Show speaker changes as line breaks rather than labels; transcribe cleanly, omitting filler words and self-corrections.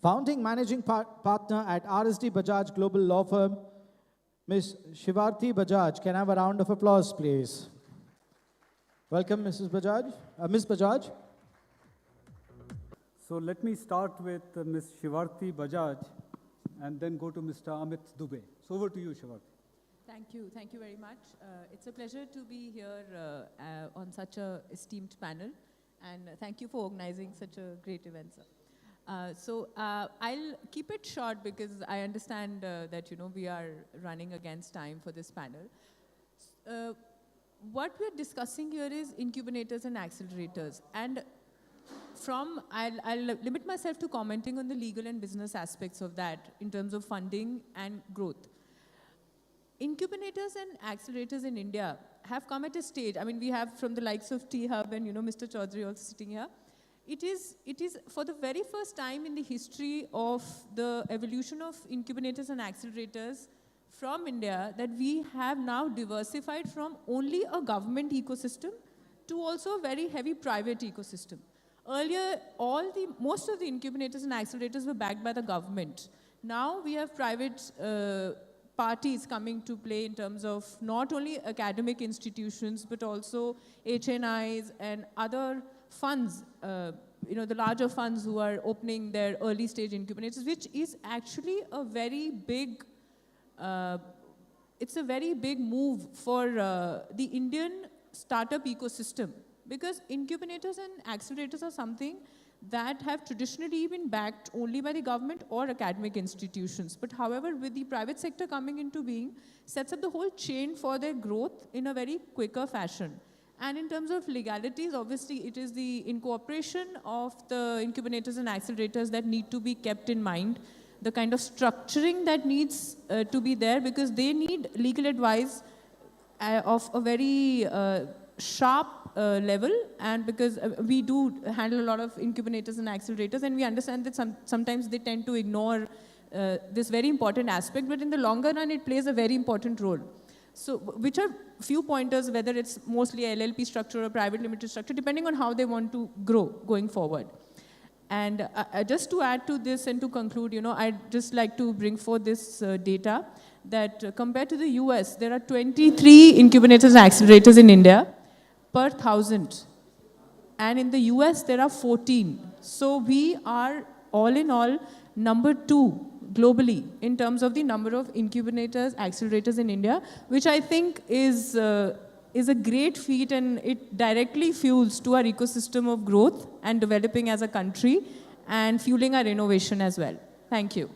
Founding Managing Partner at RSD Bajaj Global Law Firm, Ms. Shivaarti Bajaj. Can I have a round of applause, please? Welcome, Ms. Bajaj.
So let me start with Ms. Shivaarti Bajaj and then go to Mr. Amit Dubey. So over to you, Shivaarti.
Thank you very much. It's a pleasure to be here on such an esteemed panel, and thank you for organizing such a great event, sir. I'll keep it short because I understand that we are running against time for this panel. What we're discussing here is incubators and accelerators, and I'll limit myself to commenting on the legal and business aspects of that in terms of funding and growth. Incubators and accelerators in India have come at a stage. I mean, we have from the likes of T-Hub and Mr. Chaudhary also sitting here. It is for the very first time in the history of the evolution of incubators and accelerators from India that we have now diversified from only a government ecosystem to also a very heavy private ecosystem. Earlier, most of the incubators and accelerators were backed by the government. Now we have private parties coming to play in terms of not only academic institutions, but also HNIs and other funds, the larger funds who are opening their early stage incubators, which is actually a very big, it's a very big move for the Indian startup ecosystem, because incubators and accelerators are something that have traditionally been backed only by the government or academic institutions. But however, with the private sector coming into being, sets up the whole chain for their growth in a very quicker fashion. And in terms of legalities, obviously it is the incorporation of the incubators and accelerators that need to be kept in mind, the kind of structuring that needs to be there, because they need legal advice of a very sharp level, and because we do handle a lot of incubators and accelerators, and we understand that sometimes they tend to ignore this very important aspect, but in the longer run it plays a very important role. So which are few pointers, whether it's mostly LLP structure or private limited structure, depending on how they want to grow going forward. And just to add to this and to conclude, I'd just like to bring forth this data that compared to the US, there are 23 incubators and accelerators in India per 1,000. And in the US, there are 14. So we are, all in all, number 2 globally in terms of the number of incubators, accelerators in India, which I think is a great feat, and it directly fuels to our ecosystem of growth and developing as a country and fueling our innovation as well. Thank you.